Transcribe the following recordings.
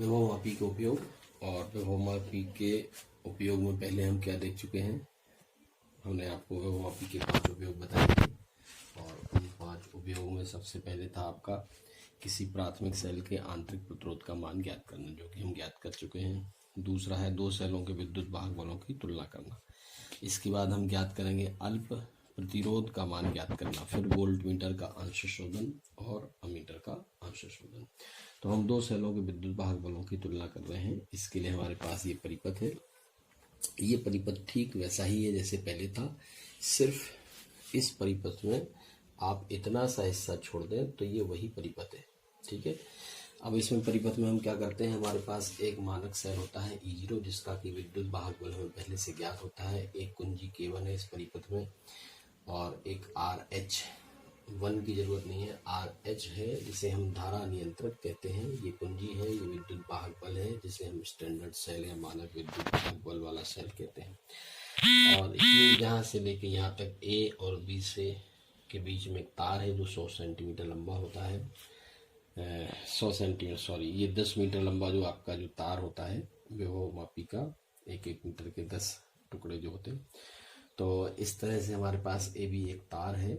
विभव मापी के उपयोग। और विभव मापी के उपयोग में पहले हम क्या देख चुके हैं, हमने आपको विभव मापी के 5 उपयोग बताए थे। और उन 5 उपयोग में सबसे पहले था आपका किसी प्राथमिक सेल के आंतरिक प्रतिरोध का मान ज्ञात करना, जो कि हम ज्ञात कर चुके हैं। दूसरा है 2 सेलों के विद्युत वाहक बलों की तुलना करना। इसके बाद हम ज्ञात करेंगे अल्प प्रतिरोध का मान ज्ञात करना, फिर वोल्ट मीटर का अंश शोधन और अमीटर का अंश शोधन। तो हम 2 सेलों के विद्युत वाहक बलों की तुलना कर रहे हैं। इसके लिए हमारे पास ये परिपथ है। ये परिपथ ठीक वैसा ही है जैसे पहले था, सिर्फ इस परिपथ में आप इतना सा हिस्सा छोड़ दें तो ये वही परिपथ है। ठीक है। अब इसमें परिपथ में हम क्या करते हैं, हमारे पास एक मानक सेल होता है E0 जिसका कि विद्युत वाहक बल हमें पहले से ज्ञात होता है। एक कुंजी K1 है इस परिपथ में और एक RH1 की जरूरत नहीं है, RH है जिसे हम धारा नियंत्रक कहते हैं। ये कुंजी है, ये विद्युत वाहक बल है जिसे हम स्टैंडर्ड सेल या मानक विद्युत वाहक बल वाला सेल कहते हैं। और ये यहाँ से लेके यहाँ तक A और B से के बीच में एक तार है जो 100 सेंटीमीटर लंबा होता है। 100 सेंटीमीटर सॉरी, ये 10 मीटर लंबा जो आपका जो तार होता है विभव मापी का, 1-1 मीटर के 10 टुकड़े जो होते हैं। तो इस तरह से हमारे पास ए भी एक तार है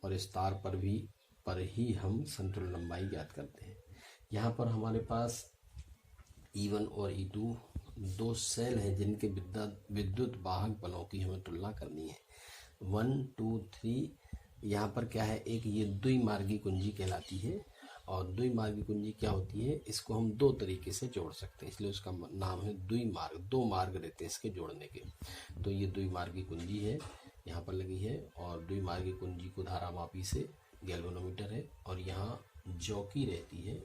और इस तार पर ही हम संतुलन लंबाई ज्ञात करते हैं। यहाँ पर हमारे पास E1 और E2 2 सेल हैं जिनके विद्युत वाहक बलों की हमें तुलना करनी है। 1, 2, 3 यहाँ पर क्या है, एक ये द्विमार्गी कुंजी कहलाती है। और द्विमार्गी कुंजी क्या होती है, इसको हम 2 तरीके से जोड़ सकते हैं, इसलिए उसका नाम है द्विमार्ग। 2 मार्ग रहते हैं इसके जोड़ने के। तो ये द्विमार्गी कुंजी है, यहाँ पर लगी है। और द्विमार्गी कुंजी को धारामापी से गैल्वेनोमीटर है। और यहाँ जौकी रहती है,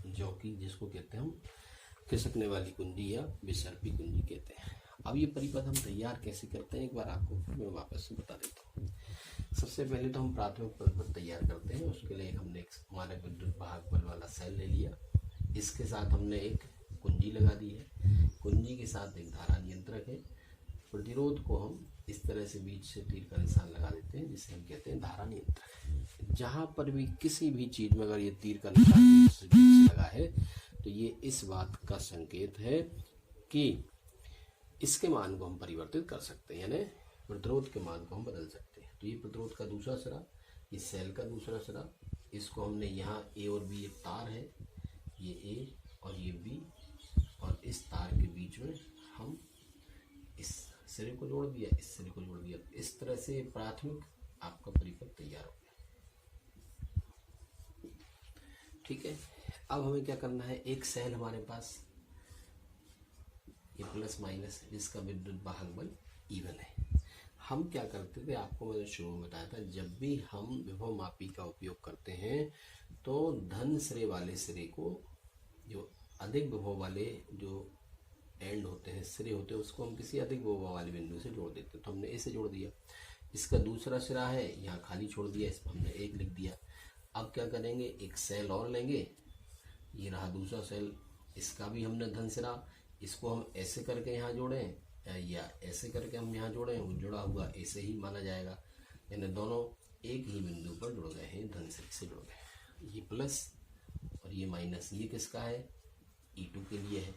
जौकी जिसको कहते हैं हम खिसकने वाली कुंजी या विसर्पी कुंजी कहते हैं। अब ये परिपथ हम तैयार कैसे करते हैं, एक बार आपको मैं वापस से बता देता हूँ। सबसे पहले तो हम प्राथमिक परिपथ तैयार करते हैं। उसके लिए हमने एक मानक विद्युत वाहक बल वाला सेल ले लिया, इसके साथ हमने एक कुंजी लगा दी है, कुंजी के साथ एक धारा नियंत्रक है। प्रतिरोध को हम इस तरह से बीच से तीर का निशान लगा देते हैं जिसे हम कहते हैं धारा नियंत्रक। जहाँ पर भी किसी भी चीज में अगर ये तीर का निशान बीच से लगा है तो ये इस बात का संकेत है कि इसके मान को हम परिवर्तित कर सकते हैं, यानी प्रतिरोध के मान को हम बदल सकते हैं। तो ये प्रतिरोध का दूसरा सिरा, इस सेल का दूसरा सिरा, इसको हमने यहाँ A और B एक तार है, ये A और ये B, और इस तार के बीच में हम इस सिरे को जोड़ दिया, इस सिरे को जोड़ दिया। इस तरह से प्राथमिक आपका परिपथ तैयार हो गया। ठीक है। अब हमें क्या करना है, एक सेल हमारे पास ये प्लस माइनस जिसका विद्युत वाहक बल E1 है। हम क्या करते थे, आपको मैंने शुरू में बताया था, जब भी हम विभव मापी का उपयोग करते हैं तो धन सिरे वाले सिरे को, जो अधिक विभव वाले जो एंड होते हैं, सिरे होते हैं, उसको हम किसी अधिक विभव वाले बिंदु से जोड़ देते हैं। तो हमने ए से जोड़ दिया, इसका दूसरा सिरा है यहाँ खाली छोड़ दिया, इस पर हमने 1 लिख दिया। अब क्या करेंगे, एक सेल और लेंगे, ये रहा दूसरा सेल, इसका भी हमने धन सिरा, इसको हम ऐसे करके यहाँ जोड़ें या ऐसे करके हम यहाँ जोड़ें, वो जुड़ा हुआ ऐसे ही माना जाएगा, यानी दोनों एक ही बिंदु पर जुड़ गए हैं, धन से जुड़ गए। ये प्लस और ये माइनस, ये किसका है, E2 के लिए है,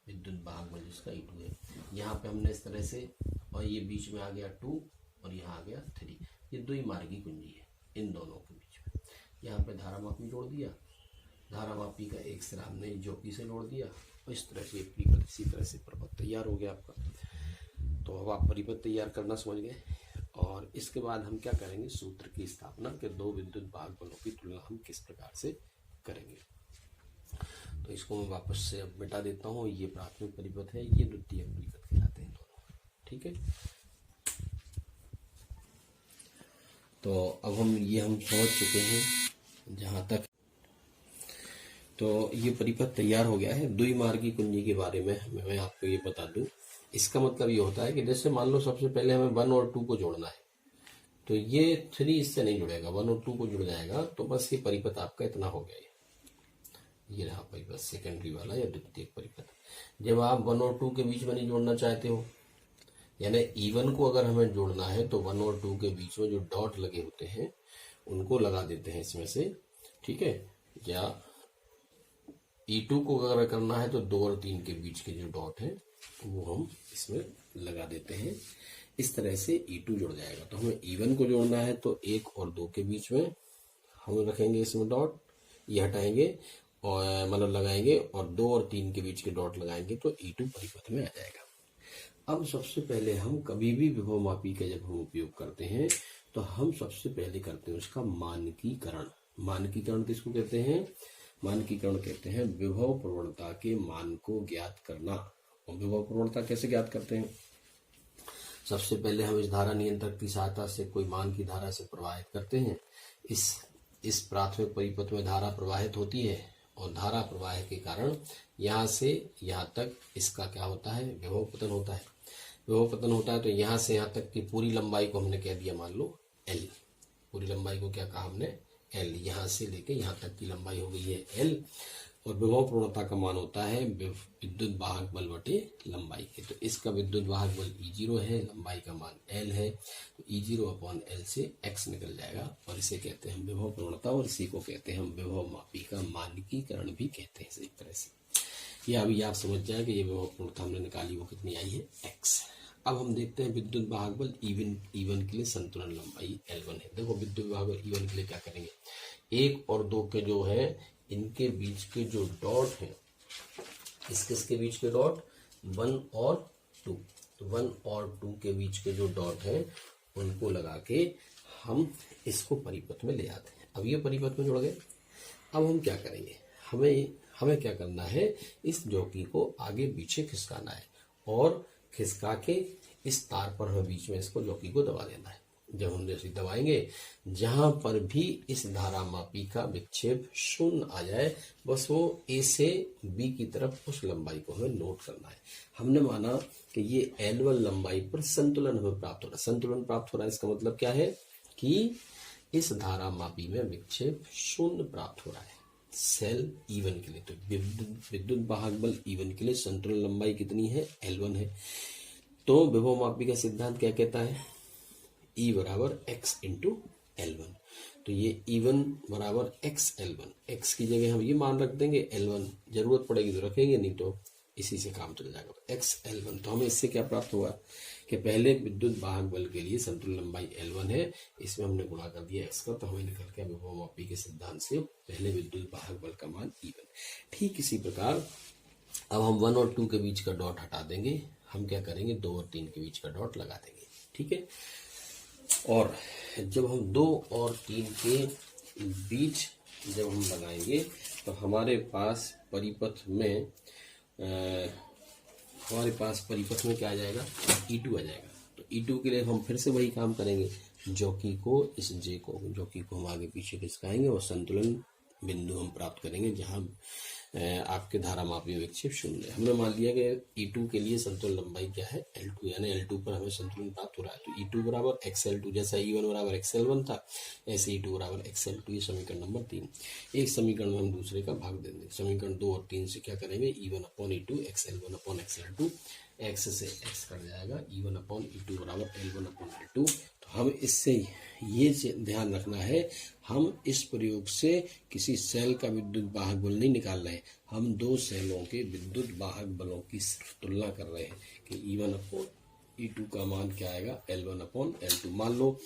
विद्युत वाहक बल जिसका E2 है। यहाँ पे हमने इस तरह से, और ये बीच में आ गया 2 और यहाँ आ गया 3, ये द्विमार्गी कुंजी है इन दोनों के बीच में। यहाँ पे धारामापी जोड़ दिया, धारामापी का एक सिरा हमने जौकी से जोड़ दिया, इस तरह से परिपथ, इसी तरह से परिपथ तैयार हो गया आपका। तो अब आप परिपथ तैयार करना समझ गए। और इसके बाद हम क्या करेंगे, सूत्र की स्थापना के 2 विद्युत वाहक बलों की तुलना हम किस प्रकार से करेंगे। तो इसको मैं वापस से अब मिटा देता हूँ। ये प्राथमिक परिपथ है, ये द्वितीयक परिपथ कहलाते हैं दोनों। ठीक है। तो अब हम समझ चुके हैं जहाँ तक। तो ये परिपथ तैयार हो गया है। द्विमार्गी कुंजी के बारे में मैं आपको ये बता दूं, इसका मतलब ये होता है कि जैसे मान लो सबसे पहले हमें 1 और 2 को जोड़ना है, तो ये 3 इससे नहीं जुड़ेगा, 1 और 2 को जुड़ जाएगा, तो बस ये परिपथ आपका इतना हो गया। ये रहा परिपथ सेकेंडरी वाला या द्वितीयक परिपथ। जब आप 1 और 2 के बीच में नहीं जोड़ना चाहते हो, यानी E1 को अगर हमें जोड़ना है तो 1 और 2 के बीच में जो डॉट लगे होते हैं उनको लगा देते हैं इसमें से। ठीक है, या E2 को अगर करना है तो 2 और 3 के बीच के जो डॉट है वो हम इसमें लगा देते हैं। इस तरह से E2 जुड़ जाएगा। तो हमें E1 को जोड़ना है तो 1 और 2 के बीच में हम रखेंगे इसमें डॉट, ये हटाएंगे और मतलब लगाएंगे और 2 और 3 के बीच के डॉट लगाएंगे तो E2 परिपथ में आ जाएगा। अब सबसे पहले हम कभी भी विभवमापी का जब हम उपयोग करते हैं तो हम सबसे पहले करते हैं उसका मानकीकरण। मानकीकरण किसको कहते हैं? मानकीकरण कहते हैं विभव प्रवणता के मान को ज्ञात करना। और विभव प्रवणता कैसे ज्ञात करते हैं? सबसे पहले हम इस धारा नियंत्रक की सहायता से कोई मान की धारा से प्रवाहित करते हैं। इस प्राथमिक परिपथ में धारा प्रवाहित होती है और धारा प्रवाह के कारण यहाँ से यहाँ तक इसका क्या होता है? विभव पतन होता है। विभव पतन होता है तो यहाँ से यहाँ तक की पूरी लंबाई को हमने कह दिया मान लो L। पूरी लंबाई को क्या कहा हमने? L। यहाँ से लेके यहाँ तक की लंबाई हो गई है L और विभव प्रवणता का मान होता है विद्युत वाहक बल बटे लंबाई के। तो इसका विद्युत वाहक बल E0 है, लंबाई का मान L है, तो E0 अपॉन L से x निकल जाएगा और इसे कहते हैं विभव प्रवणता और इसी को कहते हैं हम विभव मापी का मानकीकरण भी कहते हैं। एक तरह से ये अभी आप समझ जाए कि ये विभव प्रवणता हमने निकाली वो कितनी आई है? x। अब हम देखते हैं विद्युत वाहक बल E1 के लिए संतुलन लंबाई L1 है। देखो विद्युत वाहक बल E1 के लिए क्या करेंगे? 1 और 2 के जो है इनके बीच के जो डॉट है, किसके बीच के डॉट? 1 और 2। तो 1 और 2 के बीच के जो डॉट है उनको लगा के हम इसको परिपथ में ले आते हैं। अब ये परिपथ में जुड़ गए। अब हम क्या करेंगे? हमें क्या करना है? इस जॉकी को आगे पीछे खिसकाना है और खिसका के इस तार पर हमें बीच में इसको जॉकी को दबा देना है। जब हम जैसे दबाएंगे जहां पर भी इस धारा मापी का विक्षेप शून्य आ जाए बस वो A से B की तरफ उस लंबाई को हमें नोट करना है। हमने माना कि ये L1 लंबाई पर संतुलन हमें प्राप्त हो रहा है। संतुलन प्राप्त हो रहा है इसका मतलब क्या है कि इस धारा मापी में विक्षेप शून्य प्राप्त हो रहा है सेल E1 के लिए। तो विद्युत वाहक बल E1 के लिए संतुलन लंबाई कितनी है? L1 है। तो विभव मापी का सिद्धांत क्या कहता है? E बराबर x इंटू L1। तो ये E1 बराबर x L1। x की जगह हम ये मान रख देंगे, L1 जरूरत पड़ेगी तो रखेंगे, नहीं तो इसी से काम चल जाएगा। x L1। तो हमें इससे क्या प्राप्त हुआ कि पहले विद्युत वाहक बल के लिए संतुलन लंबाई L1 है, इसमें हमने गुणा कर दिया x का, तो हमें निकल के विभव मापी के सिद्धांत से पहले विद्युत वाहक बल का मान E1। ठीक इसी प्रकार अब हम 1 और 2 के बीच का डॉट हटा देंगे। हम क्या करेंगे? 2 और 3 के बीच का डॉट लगा देंगे। ठीक है। और जब हम 2 और 3 के बीच जब हम लगाएंगे तो हमारे पास परिपथ में क्या आ जाएगा? E2 आ जाएगा। तो E2 के लिए हम फिर से वही काम करेंगे, जॉकी को इस जॉकी को हम आगे पीछे खिसकाएंगे और संतुलन बिंदु हम प्राप्त करेंगे जहां आपके धारा मापी विक्षेप शून्य है। हमने मान लिया कि E2 के लिए संतुलन लंबाई क्या है? L2, यानी L2 पर हमें संतुलन प्राप्त हो रहा है। तो E2 बराबर XL2, जैसा E1 बराबर XL1 था ऐसे E2 बराबर XL2। ये समीकरण नंबर 3। एक समीकरण में हम दूसरे का भाग दे देंगे। समीकरण 2 और 3 से क्या करेंगे? E1 upon E2 XL1 upon XL2, x से x कट जाएगा। E1 अपॉन E2 बराबर L1 अपॉन L2। तो हम इससे ये ध्यान रखना है, हम इस प्रयोग से किसी सेल का विद्युत वाहक बल नहीं निकाल रहे हैं, हम दो सेलों के विद्युत वाहक बलों की सिर्फ तुलना कर रहे हैं कि E1 अपॉन E2 का मान क्या आएगा? L1 upon L2। मान लो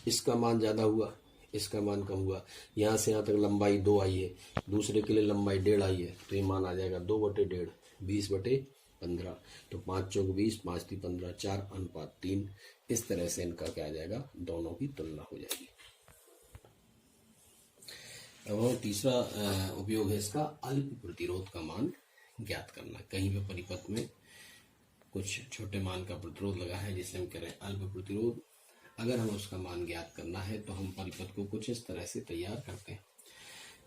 इसका मान ज़्यादा हुआ, इसका मान कम हुआ, यहाँ से यहाँ तक लंबाई 2 आई है, दूसरे के लिए लंबाई 1.5 आई है, तो ये मान आ जाएगा 2/1.5, 20/15। तो 5 चौक 20, 5 × 15, 4:3। इस तरह से इनका क्या आ जाएगा? दोनों की तुलना हो जाएगी। अब तीसरा उपयोग है इसका अल्प प्रतिरोध का मान ज्ञात करना। कहीं पे परिपथ में कुछ छोटे मान का प्रतिरोध लगा है जिसे हम कह रहे हैं अल्प प्रतिरोध। अगर हमें उसका मान ज्ञात करना है तो हम परिपथ को कुछ इस तरह से तैयार करते हैं।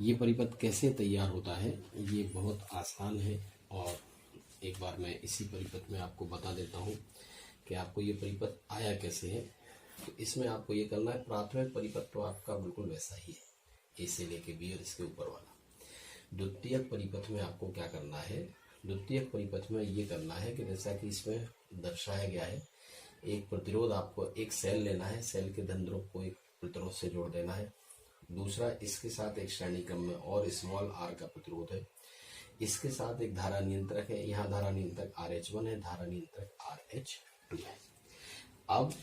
ये परिपथ कैसे तैयार होता है ये बहुत आसान है और एक बार मैं इसी परिपथ में आपको बता देता हूँ कि आपको ये परिपथ आया कैसे है। तो इसमें आपको ये करना है, प्राथमिक परिपथ तो आपका बिल्कुल वैसा ही है, ए से लेके बी और इसके ऊपर वाला। द्वितीयक परिपथ में आपको क्या करना है? द्वितीयक परिपथ में ये करना है कि जैसा कि इसमें दर्शाया गया है, एक प्रतिरोध आपको एक सेल लेना है, सेल के धन ध्रुव को एक प्रतिरोध से जोड़ देना है। दूसरा इसके साथ एक श्रेणी क्रम में और स्मॉल r का प्रतिरोध है। इसके साथ एक धारा नियंत्रक है, यहाँ धारा नियंत्रक RH1 है, धारा नियंत्रक RH2 है। अब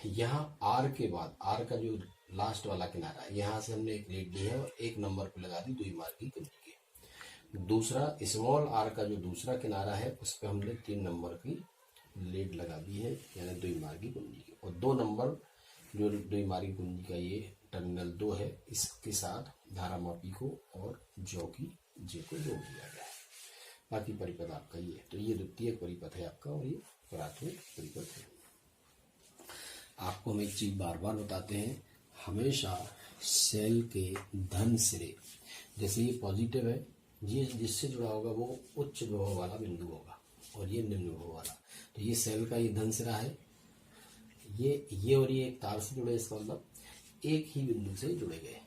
यहाँ R के बाद, R का जो लास्ट वाला किनारा है, यहाँ से हमने एक लीड ली है और एक नंबर पे लगा दी द्विमार्गी कुंजी के। दूसरा स्मॉल r का जो दूसरा किनारा है उस पर हमने 3 नंबर की लीड लगा दी है, यानी द्विमार्गी कुंजी की। और 2 नंबर जो द्विमार्गी कुंजी का ये टर्मिनल 2 है, इसके साथ धारामापी को और जॉकी जे को जोड़ दिया गया है। बाकी परिपथ आपका ये है। तो ये द्वितीयक परिपथ है आपका और ये प्राथमिक परिपथ है। आपको हम एक चीज बार बार बताते हैं, हमेशा सेल के धन सिरे, जैसे ये पॉजिटिव है, ये जिससे जुड़ा होगा वो उच्च विभव वाला बिंदु होगा और ये निम्न विभव वाला। तो ये सेल का ये धन सिरा है, ये और ये एक तार से जुड़े, इसका मतलब एक ही बिंदु से जुड़े गए।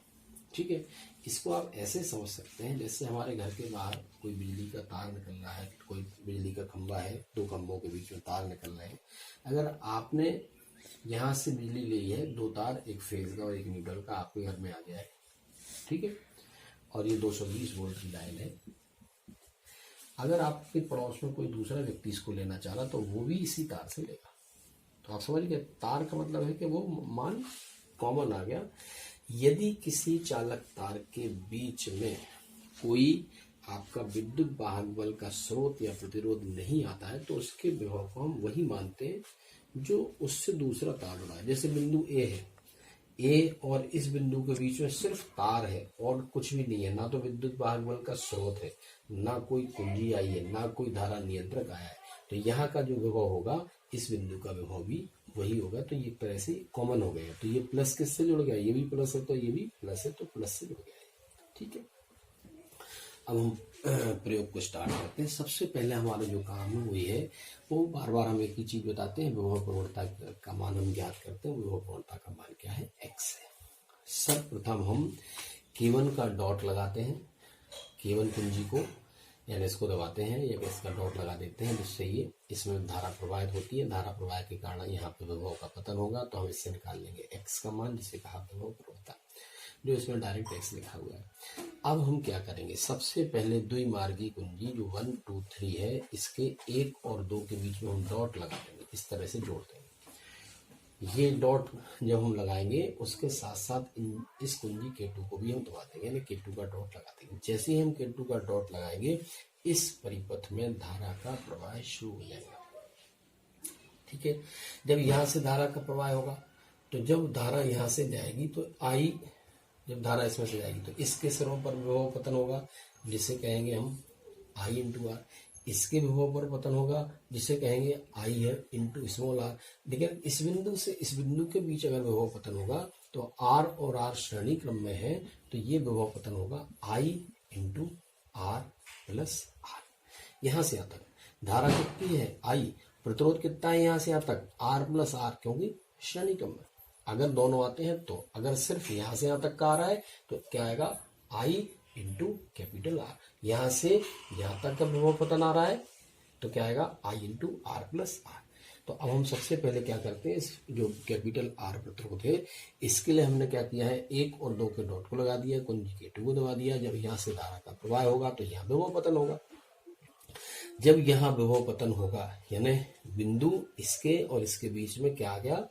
ठीक है, इसको आप ऐसे समझ सकते हैं जैसे हमारे घर के बाहर कोई बिजली का तार निकल रहा है, कोई बिजली का खंभा है, 2 खंभों के बीच में तार निकल रहे हैं। अगर आपने यहाँ से बिजली ली है, 2 तार, एक फेज का और एक न्यूट्रल का आपके घर में आ गया है। ठीक है, और ये 220 वोल्ट की लाइन है। अगर आपके पड़ोस में कोई दूसरा व्यक्ति इसको लेना चाह रहा तो वो भी इसी तार से लेगा। तो आप समझ गए, तार का मतलब है कि वो मान कॉमन आ गया। यदि किसी चालक तार के बीच में कोई आपका विद्युत वाहक बल का स्रोत या प्रतिरोध नहीं आता है तो उसके विभव को हम वही मानते हैं जो उससे दूसरा तार जुड़ा है। जैसे बिंदु ए है, ए और इस बिंदु के बीच में सिर्फ तार है और कुछ भी नहीं है, ना तो विद्युत वाहक बल का स्रोत है, ना कोई कुंजी आई है, ना कोई धारा नियंत्रक आया है। तो यहाँ का जो विभव होगा इस बिंदु का विभव भी वही होगा। तो ये एक तरह से कॉमन हो गया। तो ये प्लस किससे जुड़ गया, ये भी प्लस है तो ये भी प्लस है, तो प्लस से जुड़ गया है। ठीक है, अब हम प्रयोग को स्टार्ट करते हैं। सबसे पहले हमारा जो काम है वो ये है, वो बार बार हम एक ही चीज बताते हैं, विभव प्रवणता का मान हम ज्ञात करते हैं। विभव प्रवणता का मान क्या है, x है। सर्वप्रथम हम K1 का डॉट लगाते हैं, K1 कुंजी को, यानी इसको दबाते हैं या इसका डॉट लगा देते हैं, जिससे ये इसमें धारा प्रवाहित होती है। धारा प्रवाह के कारण यहाँ पे विभव का पतन होगा। तो हम इससे निकाल लेंगे x का मान, जिसे कहा विभव प्रवणता, जो इसमें डायरेक्ट x लिखा हुआ है। अब हम क्या करेंगे, सबसे पहले द्विमार्गी कुंजी जो 1, 2, 3 है, इसके 1 और 2 के बीच में हम डॉट लगा देंगे, इस तरह से जोड़ देंगे। ये डॉट जब हम लगाएंगे उसके साथ साथ इस कुंजी K2 को भी हम दबा देंगे, यानी K2 का डॉट लगा देंगे। जैसे ही हम K2 का डॉट लगाएंगे इस परिपथ में धारा का प्रवाह शुरू हो जाएगा। ठीक है, जब यहाँ से धारा का प्रवाह होगा तो जब धारा यहाँ से जाएगी तो I, जब धारा इसमें से जाएगी तो इसके सिरों पर विभव पतन होगा, जिसे कहेंगे हम I इंटू आर। इसके विभव पर पतन होगा, जिसे कहेंगे I है इंटू स्मॉल r। लेकिन इस बिंदु से इस बिंदु के बीच अगर विभव पतन होगा तो R और R श्रेणी क्रम में है, तो ये विभव पतन होगा I into R plus R। यहाँ से यहाँ तक धारा कितनी है I, प्रतिरोध कितना है यहाँ से यहाँ तक R प्लस R, क्योंकि श्रेणी क्रम में। अगर दोनों आते हैं तो अगर सिर्फ यहाँ से यहाँ तक का आ रहा है तो क्या आएगा I इंटू कैपिटल R। यहाँ से यहाँ तक का विभव पतन आ रहा है तो क्या आएगा I into R plus R। तो अब हम सबसे पहले क्या करते हैं, इस जो कैपिटल R प्रतिरोध है इसके लिए हमने क्या किया है, 1 और 2 के डॉट को लगा दिया, कुंजी K2 को दबा दिया। जब यहाँ से धारा का प्रवाह होगा तो यहाँ विभव पतन होगा। जब यहाँ विभव पतन होगा यानी बिंदु इसके और इसके बीच में क्या आ गया,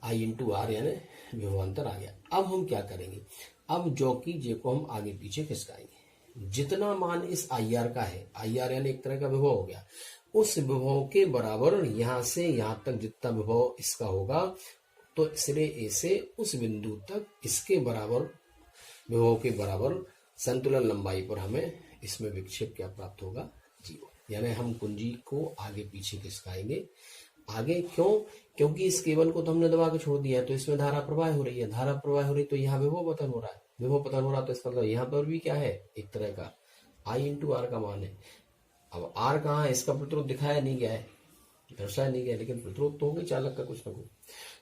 I इंटू आर, यानी विभवांतर आ गया। अब हम क्या करेंगे, अब जॉकी जे को हम आगे पीछे खिसकाएंगे। जितना मान इस IR का है, IR यानी एक तरह का विभव हो गया, उस विभव के बराबर यहाँ से यहाँ तक जितना विभव इसका होगा तो सिरे A से उस बिंदु तक इसके बराबर विभव के बराबर संतुलन लंबाई पर हमें इसमें विक्षेप क्या प्राप्त होगा, 0। यानी हम कुंजी को आगे पीछे खिसकाएंगे। आगे क्यों, क्योंकि इस K1 को तो हमने दबा के छोड़ दिया है, तो इसमें धारा प्रवाह हो रही है। धारा प्रवाह हो रही तो यहाँ विभव पतन हो रहा है, विभव पतन हो रहा तो इसका मतलब यहाँ पर भी क्या है, एक तरह का I इंटू आर का मान है। अब R कहाँ है, इसका प्रतिरोध दिखाया नहीं गया है, दर्शाया नहीं गया, लेकिन प्रतिरोध तो होगा चालक का कुछ ना कुछ।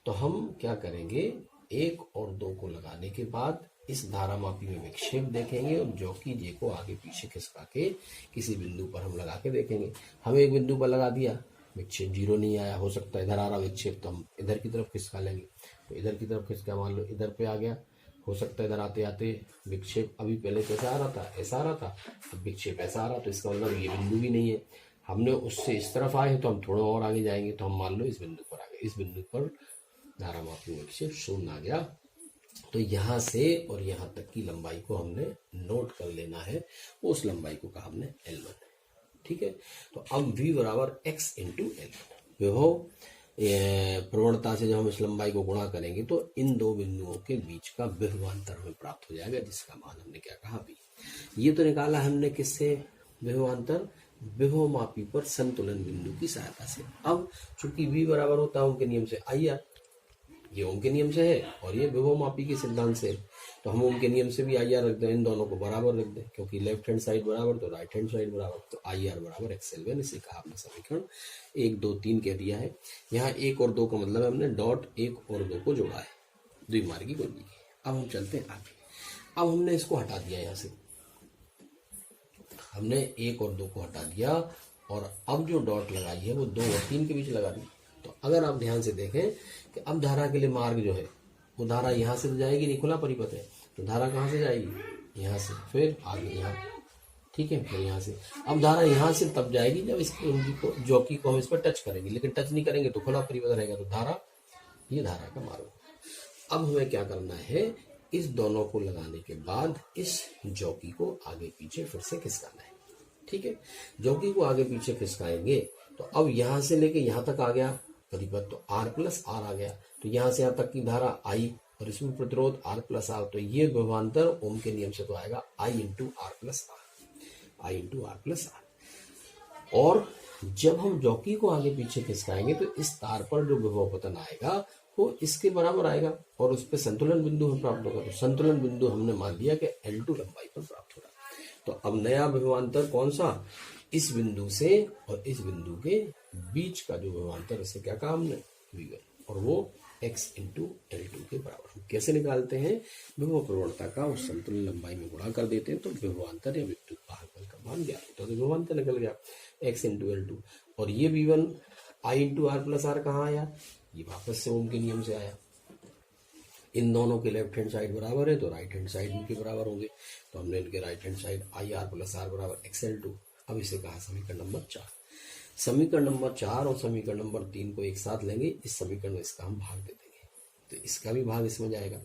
तो हम क्या करेंगे, 1 और 2 को लगाने के बाद इस धारामापी में विक्षेप देखेंगे और जॉकी जे को आगे पीछे खिसका के किसी बिंदु पर हम लगा के देखेंगे। हम एक बिंदु पर लगा दिया, विक्षेप 0 नहीं आया, हो सकता है इधर आ रहा विक्षेप, तो हम इधर की तरफ खिसका लेंगे। तो इधर की तरफ खिसका, मान लो इधर पे आ गया, हो सकता है इधर आते आते विक्षेप अभी पहले कैसा आ रहा था, ऐसा आ रहा था, अब विक्षेप ऐसा आ रहा, तो इसका मतलब ये बिंदु भी नहीं है। हमने उससे इस तरफ आए हैं तो हम थोड़ा और आगे जाएंगे, तो हम मान लो इस बिंदु पर आ गए। इस बिंदु पर धारामापी विक्षेप शून्य आ गया। तो यहाँ से और यहाँ तक की लंबाई को हमने नोट कर लेना है, उस लंबाई को कहा हमने L1। ठीक है, तो अब V बराबर x इंटू L1 विभव प्रवणता से जब हम इस लंबाई को गुणा करेंगे तो इन दो बिंदुओं के बीच का विभवांतर हमें प्राप्त हो जाएगा, जिसका मान हमने क्या कहा V। ये तो निकाला हमने किससे विभवांतर, विभवमापी पर संतुलन बिंदु की सहायता से। अब चूंकि V बराबर होता है ओम के नियम से IR, ये ओम के नियम से है और ये विभवमापी के सिद्धांत से है, तो हम ओम के नियम से भी IR रख दें, इन दोनों को बराबर रख दें, क्योंकि लेफ्ट हैंड साइड बराबर तो राइट हैंड साइड बराबर, तो IR बराबर XL1। इसे कहा हमने समीकरण 1 2 3 कह दिया है। यहाँ 1 और 2 का मतलब है हमने डॉट 1 और 2 को जोड़ा है द्विमार्गी कुंजी की। अब हम चलते हैं आगे। अब हमने इसको हटा दिया, यहाँ से हमने 1 और 2 को हटा दिया और अब जो डॉट लगाई है वो 2 और 3 के बीच लगा दी। तो अगर आप ध्यान से देखें कि अब धारा के लिए मार्ग जो है वो धारा यहाँ से तो जाएगी नहीं, खुला परिपथ है, तो धारा कहाँ से जाएगी, यहाँ से, फिर आगे यहाँ, ठीक है, फिर यहाँ से। अब धारा यहाँ से तब जाएगी जब इस कुंजी को, जॉकी को हम इस पर टच करेंगे, लेकिन टच नहीं करेंगे तो खुला परिपथ रहेगा, तो धारा, ये धारा का मार्ग। अब हमें क्या करना है, इस दोनों को लगाने के बाद इस जॉकी को आगे पीछे फिर से खिसकाना है। ठीक है, जॉकी को आगे पीछे खिसकाएंगे तो अब यहाँ से लेके यहाँ तक आ गया परिपथ, तो R प्लस R आ गया, तो यहाँ से यहाँ तक की धारा I और इसमें प्रतिरोध R प्लस R, तो ये विभवांतर ओम के नियम से तो आएगा I into R plus R, I into R plus R। और जब हम जॉकी को आगे पीछे खिसकाएंगे तो इस तार पर जो विभव पतन आएगा वो इसके बराबर आएगा और उस पर संतुलन बिंदु हमें प्राप्त होगा। तो संतुलन बिंदु हमने मान लिया कि L2 लंबाई पर प्राप्त होगा। तो अब नया विभवांतर कौन सा, इस बिंदु से और इस बिंदु के बीच का जो विभवांतर, इसे क्या कहा हमने V1, और वो x इंटू L2 के बराबर। हम कैसे निकालते हैं, विभव प्रवणता का उस संतुलन लंबाई में गुणा कर देते हैं तो विभवांतर या विद्युत भागफल का मान ज्ञात होता है। तो विभवांतर निकल गया x इंटू L2, और ये V1 I into R plus R कहाँ आया, ये वापस से ओम के नियम से आया। इन दोनों के लेफ्ट हैंड साइड बराबर है तो राइट हैंड साइड इनके बराबर होंगे, तो हमने इनके right hand side IR plus R बराबर XL2। अब इसे कहा समीकरण नंबर 4। समीकरण नंबर 4 और समीकरण नंबर 3 को एक साथ लेंगे, इस समीकरण में इसका हम भाग दे देंगे, तो इसका भी भाग इसमें जाएगा।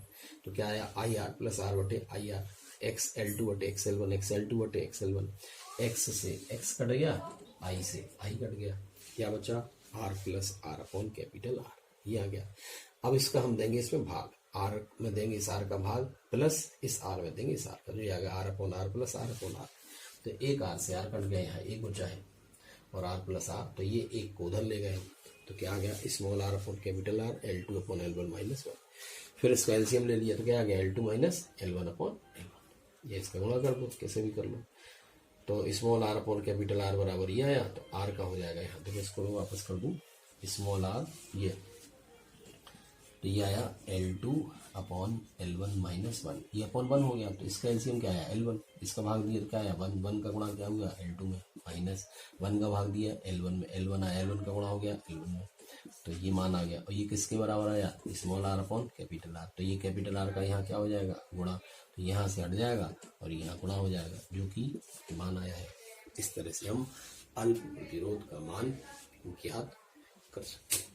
तो क्या आया, IR प्लस R बटे IR, XL2 बटे XL1, XL2 बटे XL1, X से X कट गया, I से I कट गया, क्या बचा, R plus R upon capital R, ये आ गया। अब इसका हम देंगे इसमें भाग, R में देंगे इस R का भाग प्लस इस R में देंगे इस R का, जो ये आ गया R upon R plus R upon R। तो एक R से R कट गया, यहाँ एक बचा है और R प्लस R, तो ये एक को उधर ले गए, तो क्या आ गया, small r upon capital R, L2 upon L1 minus 1। फिर इसका एलसीएम ले लिया तो क्या आ गया, L2 minus L1 upon L1। ये इसका गुणा कर दो, कैसे भी कर लो, तो small r upon capital R बराबर ये आया, तो R का हो जाएगा यहाँ, तो मैं इसको वापस कर दूँ, स्मॉल r ये, तो ये आया L2 अपॉन L1 माइनस 1, ये अपॉन 1 हो गया, तो इसका एलसीएम क्या आया L1, इसका भाग दिया तो क्या आया 1, 1 का गुणा क्या हुआ L2 में, माइनस 1 का भाग दिया L1 में, L1 आया, L1 का गुणा हो गया L1 में, तो ये मान आ गया। और ये किसके बराबर आया, small r upon capital R, तो ये कैपिटल R का यहाँ क्या हो जाएगा गुणा, तो यहाँ से हट जाएगा और यहाँ गुणा हो जाएगा, जो कि मान आया है। इस तरह से हम अल्प प्रतिरोध का मान ज्ञात कर सकते हैं।